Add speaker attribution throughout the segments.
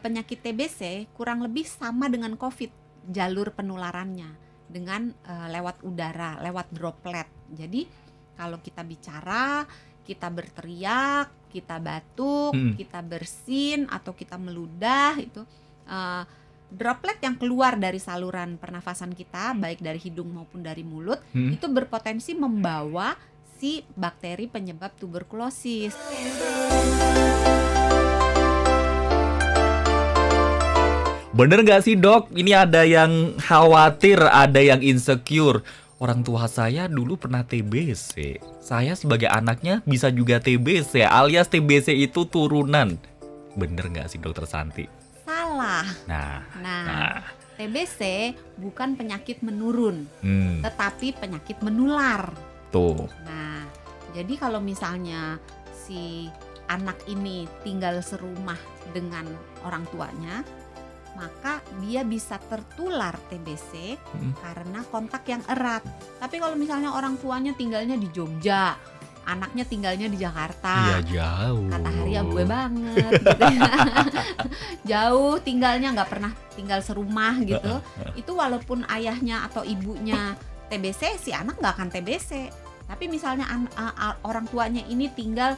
Speaker 1: penyakit TBC kurang lebih sama dengan COVID, jalur penularannya dengan lewat udara, lewat droplet. Jadi kalau kita bicara, kita berteriak, kita batuk, kita bersin atau kita meludah, itu droplet yang keluar dari saluran pernafasan kita, baik dari hidung maupun dari mulut, itu berpotensi membawa si bakteri penyebab tuberkulosis.
Speaker 2: Bener nggak sih dok? Ini ada yang khawatir, ada yang insecure. Orang tua saya dulu pernah TBC. Saya sebagai anaknya bisa juga TBC, alias TBC itu turunan. Bener nggak sih dokter Santi?
Speaker 1: Salah.
Speaker 2: Nah.
Speaker 1: TBC bukan penyakit menurun, tetapi penyakit menular.
Speaker 2: Tuh.
Speaker 1: Nah, jadi kalau misalnya si anak ini tinggal serumah dengan orang tuanya, maka dia bisa tertular TBC karena kontak yang erat. Tapi kalau misalnya orang tuanya tinggalnya di Jogja, anaknya tinggalnya di Jakarta,
Speaker 2: Iya jauh.
Speaker 1: kata Haria gue banget gitu ya. Jauh tinggalnya, nggak pernah tinggal serumah gitu. Itu walaupun ayahnya atau ibunya TBC, si anak nggak akan TBC. Tapi misalnya orang tuanya ini tinggal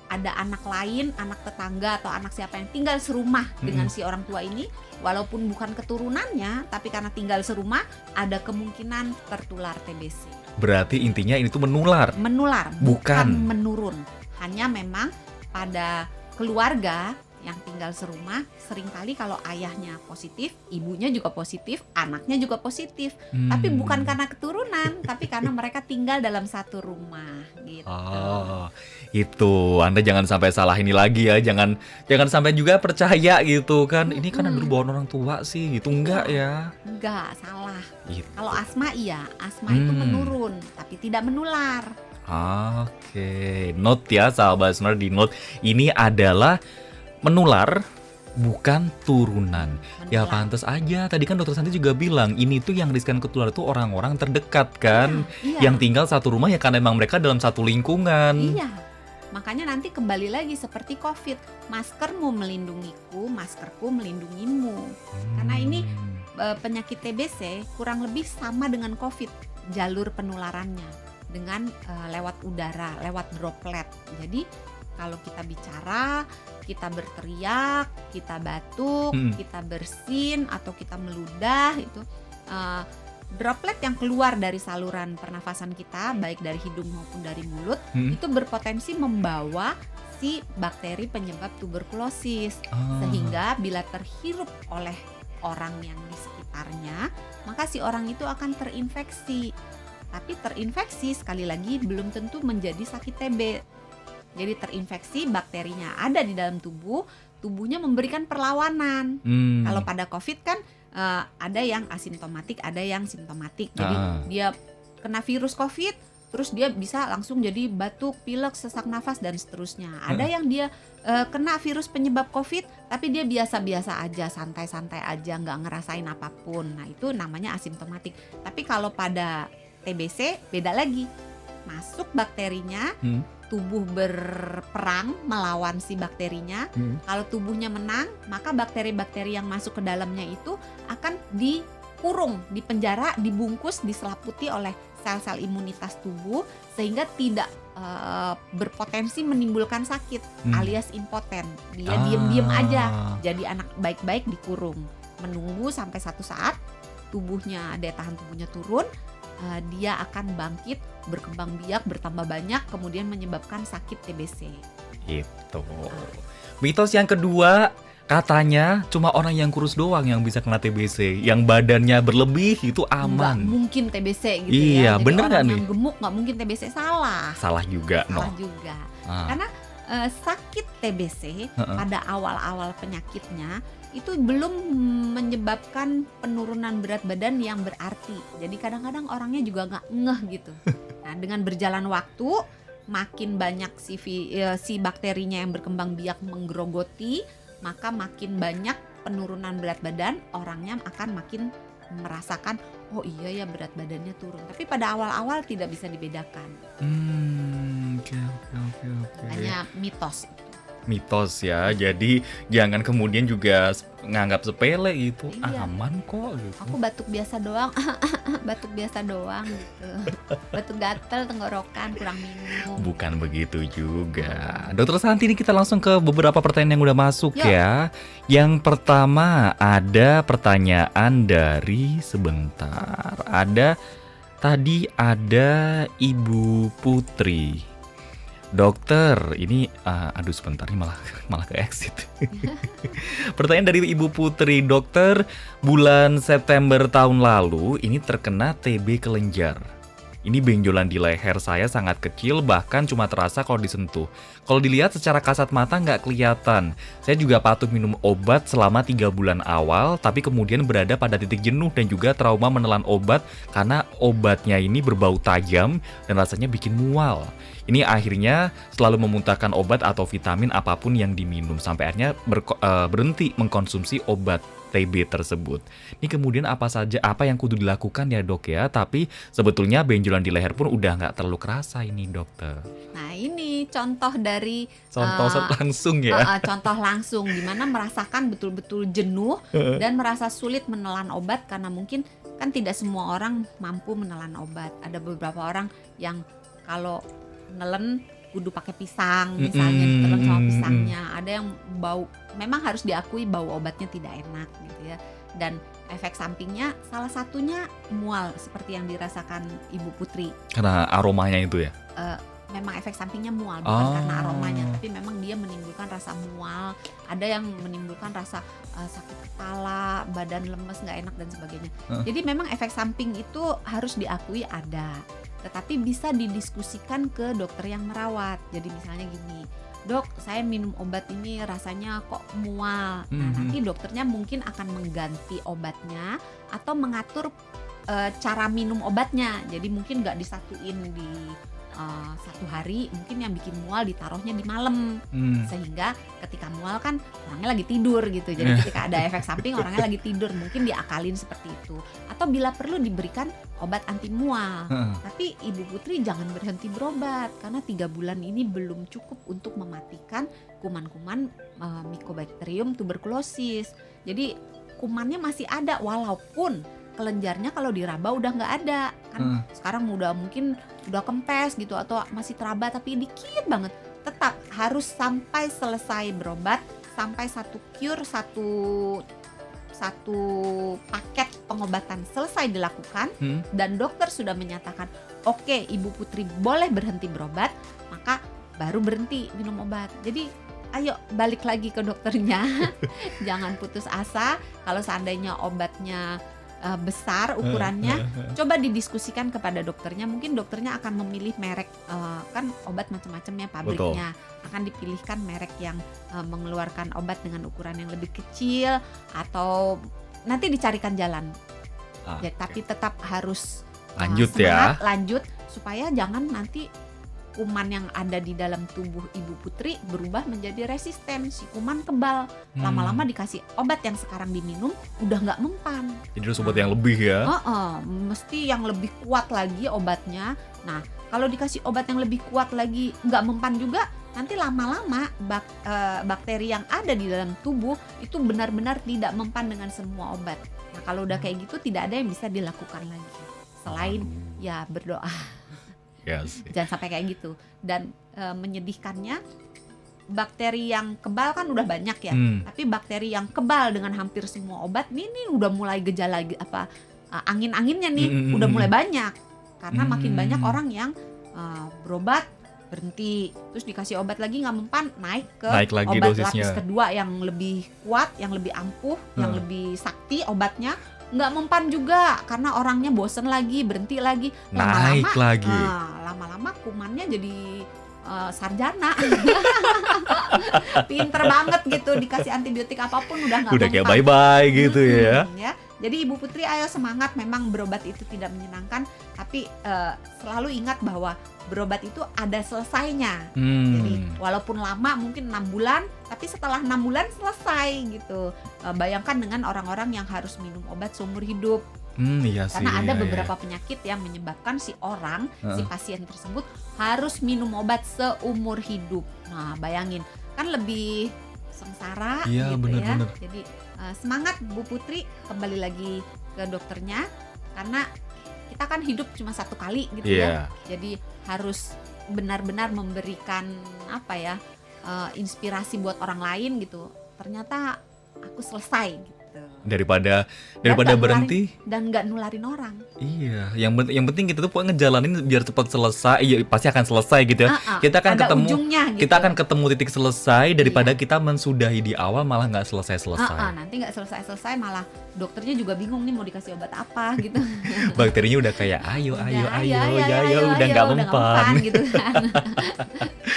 Speaker 1: ada anak lain, anak tetangga atau anak siapa yang tinggal serumah dengan si orang tua ini, walaupun bukan keturunannya, tapi karena tinggal serumah ada kemungkinan tertular TBC.
Speaker 2: Berarti intinya ini tuh menular.
Speaker 1: Menular,
Speaker 2: Bukan.
Speaker 1: bukan menurun. Hanya memang pada keluarga yang tinggal serumah, seringkali kalau ayahnya positif, ibunya juga positif, anaknya juga positif. Tapi bukan karena keturunan, tapi karena mereka tinggal dalam satu rumah gitu.
Speaker 2: Oh, itu Anda jangan sampai salah ini lagi ya. Jangan sampai juga percaya gitu kan. Ini kan dulu bawaan orang tua sih gitu. Enggak ya.
Speaker 1: Enggak, salah.
Speaker 2: Gitu.
Speaker 1: Kalau asma iya, asma itu menurun, tapi tidak menular.
Speaker 2: Oke, note ya sahabat listener, di note. Ini adalah menular, bukan turunan. Ya pantas aja. Tadi kan dokter Santi juga bilang ini tuh yang riskan ketular tuh orang-orang terdekat kan,
Speaker 1: Iya.
Speaker 2: yang tinggal satu rumah ya karena emang mereka dalam satu lingkungan.
Speaker 1: Iya. Makanya nanti kembali lagi seperti COVID, maskermu melindungiku, maskerku melindungimu. Karena ini penyakit TBC kurang lebih sama dengan COVID, jalur penularannya dengan lewat udara, lewat droplet. Jadi kalau kita bicara, kita berteriak, kita batuk, kita bersin atau kita meludah, itu droplet yang keluar dari saluran pernafasan kita, baik dari hidung maupun dari mulut, itu berpotensi membawa si bakteri penyebab tuberkulosis. Sehingga bila terhirup oleh orang yang di sekitarnya, maka si orang itu akan terinfeksi. Tapi terinfeksi sekali lagi belum tentu menjadi sakit TB. Jadi terinfeksi, bakterinya ada di dalam tubuh, tubuhnya memberikan perlawanan. Kalau pada COVID kan ada yang asimptomatik, ada yang simptomatik. Jadi dia kena virus COVID, terus dia bisa langsung jadi batuk, pilek, sesak nafas dan seterusnya. Ada yang dia kena virus penyebab COVID, tapi dia biasa-biasa aja, santai-santai aja, nggak ngerasain apapun. Nah itu namanya asimptomatik. Tapi kalau pada TBC beda lagi, masuk bakterinya. Tubuh berperang melawan si bakterinya. Kalau tubuhnya menang, maka bakteri-bakteri yang masuk ke dalamnya itu akan dikurung, dipenjara, dibungkus, diselaputi oleh sel-sel imunitas tubuh sehingga tidak berpotensi menimbulkan sakit, alias impoten. Dia diem-diem aja, jadi anak baik-baik dikurung, menunggu sampai satu saat tubuhnya, daya tahan tubuhnya turun. Dia akan bangkit, berkembang biak, bertambah banyak, kemudian menyebabkan sakit TBC.
Speaker 2: Itu. Mitos yang kedua, katanya cuma orang yang kurus doang yang bisa kena TBC. Yang badannya berlebih itu aman.
Speaker 1: Nggak mungkin TBC gitu ya.
Speaker 2: Iya,
Speaker 1: Jadi
Speaker 2: bener nggak
Speaker 1: orang
Speaker 2: nih?
Speaker 1: yang gemuk nggak mungkin TBC, salah.
Speaker 2: Salah juga,
Speaker 1: Salah juga. Karena sakit TBC pada awal-awal penyakitnya itu belum menyebabkan penurunan berat badan yang berarti. Jadi kadang-kadang orangnya juga nggak ngeh gitu. Nah, dengan berjalan waktu, makin banyak si bakterinya yang berkembang biak menggerogoti, maka makin banyak penurunan berat badan, orangnya akan makin merasakan, oh iya ya berat badannya turun. Tapi pada awal-awal tidak bisa dibedakan.
Speaker 2: Oke.
Speaker 1: Hanya mitos.
Speaker 2: mitos ya. Jadi jangan kemudian juga nganggap sepele gitu.
Speaker 1: Iya.
Speaker 2: Aman kok gitu.
Speaker 1: Aku batuk biasa doang, batuk biasa doang gitu. Batuk gatel tenggorokan, kurang minum.
Speaker 2: Bukan begitu juga. Dokter Santi, ini kita langsung ke beberapa pertanyaan yang udah masuk
Speaker 1: Yuk.
Speaker 2: ya. Yang pertama ada pertanyaan dari sebentar. Tadi ada Ibu Putri. Dokter, ini aduh sebentar ini malah ke exit. Pertanyaan dari Ibu Putri, dokter, bulan September tahun lalu ini terkena TB kelenjar. Ini benjolan di leher saya sangat kecil, bahkan cuma terasa kalau disentuh. Kalau dilihat secara kasat mata nggak kelihatan. Saya juga patuh minum obat selama 3 bulan awal, tapi kemudian berada pada titik jenuh dan juga trauma menelan obat karena obatnya ini berbau tajam dan rasanya bikin mual. Ini akhirnya selalu memuntahkan obat atau vitamin apapun yang diminum, sampai akhirnya berhenti mengkonsumsi obat TB tersebut. Ini kemudian apa yang kudu dilakukan ya dok ya? Tapi sebetulnya benjolan di leher pun udah nggak terlalu kerasa ini dokter.
Speaker 1: Nah ini contoh dari
Speaker 2: Contoh langsung ya.
Speaker 1: contoh langsung di mana merasakan betul-betul jenuh dan merasa sulit menelan obat karena mungkin kan tidak semua orang mampu menelan obat. Ada beberapa orang yang kalau nelen kudu pakai pisang misalnya, ditelan sama pisangnya. Ada yang bau, memang harus diakui bau obatnya tidak enak gitu ya. Dan efek sampingnya salah satunya mual seperti yang dirasakan Ibu Putri.
Speaker 2: Karena aromanya itu ya.
Speaker 1: Memang efek sampingnya mual, bukan karena aromanya, tapi memang dia menimbulkan rasa mual. Ada yang menimbulkan rasa sakit kepala, badan lemes, nggak enak dan sebagainya. Jadi memang efek samping itu harus diakui ada, tetapi bisa didiskusikan ke dokter yang merawat. Jadi misalnya gini, dok, saya minum obat ini rasanya kok mual. Nah nanti dokternya mungkin akan mengganti obatnya atau mengatur cara minum obatnya. Jadi mungkin nggak disatuin di satu hari, mungkin yang bikin mual ditaruhnya di malam, sehingga ketika mual kan orangnya lagi tidur gitu. Jadi ketika ada efek samping orangnya lagi tidur, mungkin diakalin seperti itu. Atau bila perlu diberikan obat anti mual. Tapi Ibu Putri jangan berhenti berobat karena 3 bulan ini belum cukup untuk mematikan kuman-kuman Mycobacterium tuberculosis. Jadi kumannya masih ada walaupun kelenjarnya kalau diraba udah nggak ada kan. Sekarang mungkin udah kempes gitu atau masih teraba tapi dikit banget. Tetap harus sampai selesai berobat, sampai satu paket pengobatan selesai dilakukan dan dokter sudah menyatakan oke, Ibu Putri boleh berhenti berobat, maka baru berhenti minum obat. Jadi ayo balik lagi ke dokternya. Jangan putus asa. Kalau seandainya obatnya besar ukurannya, coba didiskusikan kepada dokternya. Mungkin dokternya akan memilih merek, kan obat macam-macam ya pabriknya. Betul. Akan dipilihkan merek yang mengeluarkan obat dengan ukuran yang lebih kecil atau nanti dicarikan jalan. Ya, tapi tetap harus
Speaker 2: lanjut
Speaker 1: semangat, lanjut supaya jangan nanti kuman yang ada di dalam tubuh Ibu Putri berubah menjadi resisten. Si kuman kebal, lama-lama dikasih obat yang sekarang diminum udah nggak mempan.
Speaker 2: Jadi harus obat yang lebih ya?
Speaker 1: Mesti yang lebih kuat lagi obatnya. Nah kalau dikasih obat yang lebih kuat lagi nggak mempan juga, nanti lama-lama bakteri yang ada di dalam tubuh itu benar-benar tidak mempan dengan semua obat. Nah kalau udah kayak gitu tidak ada yang bisa dilakukan lagi selain ya berdoa.
Speaker 2: Yes.
Speaker 1: Jangan sampai kayak gitu. Dan menyedihkannya, bakteri yang kebal kan udah banyak ya. Tapi bakteri yang kebal dengan hampir semua obat ini udah mulai gejala angin-anginnya nih udah mulai banyak. Karena makin banyak orang yang berobat berhenti, terus dikasih obat lagi nggak mempan, naik lagi obat dosisnya. Lapis kedua yang lebih kuat, yang lebih ampuh, yang lebih sakti obatnya. Nggak mempan juga karena orangnya bosen lagi, berhenti lagi, lama-lama kumannya jadi sarjana. Pinter banget gitu, dikasih antibiotik apapun udah nggak mempan. Udah
Speaker 2: kayak bye-bye gitu ya.
Speaker 1: Jadi Ibu Putri ayo semangat, memang berobat itu tidak menyenangkan, tapi selalu ingat bahwa berobat itu ada selesainya. Jadi walaupun lama mungkin 6 bulan, tapi setelah 6 bulan selesai gitu. Bayangkan dengan orang-orang yang harus minum obat seumur hidup.
Speaker 2: Iya sih,
Speaker 1: karena ada beberapa penyakit yang menyebabkan si orang, si pasien tersebut harus minum obat seumur hidup. Nah bayangin, kan lebih sengsara
Speaker 2: Iya,
Speaker 1: gitu ya.
Speaker 2: bener-bener.
Speaker 1: Jadi semangat Bu Putri, kembali lagi ke dokternya karena kita kan hidup cuma satu kali gitu
Speaker 2: Iya.
Speaker 1: ya. Jadi harus benar-benar memberikan apa ya, inspirasi buat orang lain gitu. Ternyata aku selesai gitu.
Speaker 2: Daripada
Speaker 1: Dan nggak
Speaker 2: berhenti.
Speaker 1: dan nggak nularin orang.
Speaker 2: Iya, yang penting kita tuh pokoknya ngejalanin biar cepat selesai. Iya, pasti akan selesai gitu ya. Kita akan
Speaker 1: Ada
Speaker 2: ketemu
Speaker 1: ujungnya gitu.
Speaker 2: kita akan ketemu titik selesai daripada kita mensudahi di awal malah nggak selesai-selesai.
Speaker 1: Nanti nggak selesai-selesai malah dokternya juga bingung nih mau dikasih obat apa gitu.
Speaker 2: Bakterinya udah kayak ayo
Speaker 1: Udah,
Speaker 2: udah nggak mempan.
Speaker 1: gitu kan.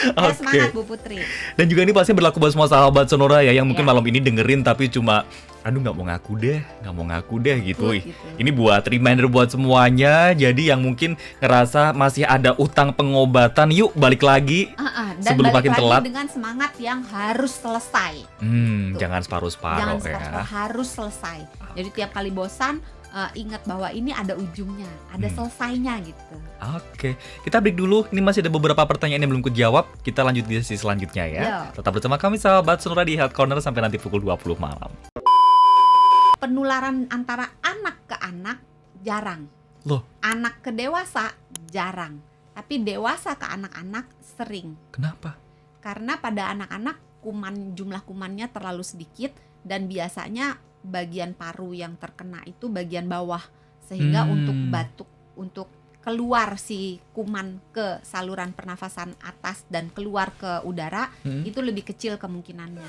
Speaker 1: Ya,
Speaker 2: Oke.
Speaker 1: semangat Bu Putri.
Speaker 2: Dan juga ini pasti berlaku buat semua sahabat Sonora ya yang mungkin
Speaker 1: Iya.
Speaker 2: malam ini dengerin tapi cuma aduh nggak mau ngaku deh gitu.
Speaker 1: Gitu.
Speaker 2: Ini buat reminder buat semuanya. Jadi yang mungkin ngerasa masih ada utang pengobatan, yuk balik lagi.
Speaker 1: Dan
Speaker 2: Sebelum
Speaker 1: balik
Speaker 2: makin
Speaker 1: lagi
Speaker 2: telat.
Speaker 1: dengan semangat yang harus selesai. Tuh.
Speaker 2: Jangan
Speaker 1: Jangan
Speaker 2: separuh-separuh
Speaker 1: separuh,
Speaker 2: ya.
Speaker 1: harus selesai. Jadi tiap kali bosan, ingat bahwa ini ada ujungnya, ada selesainya gitu.
Speaker 2: Oke, kita break dulu. Ini masih ada beberapa pertanyaan yang belum kejawab. Kita lanjut di sesi selanjutnya ya.
Speaker 1: Yo.
Speaker 2: Tetap bersama kami sahabat Sonora di Health Corner sampai nanti pukul 20 malam.
Speaker 1: Penularan antara anak ke anak jarang.
Speaker 2: Loh,
Speaker 1: Anak ke dewasa jarang. Tapi dewasa ke anak-anak sering.
Speaker 2: kenapa?
Speaker 1: Karena pada anak-anak jumlah kumannya terlalu sedikit dan biasanya bagian paru yang terkena itu bagian bawah sehingga untuk batuk, untuk keluar si kuman ke saluran pernafasan atas dan keluar ke udara itu lebih kecil kemungkinannya.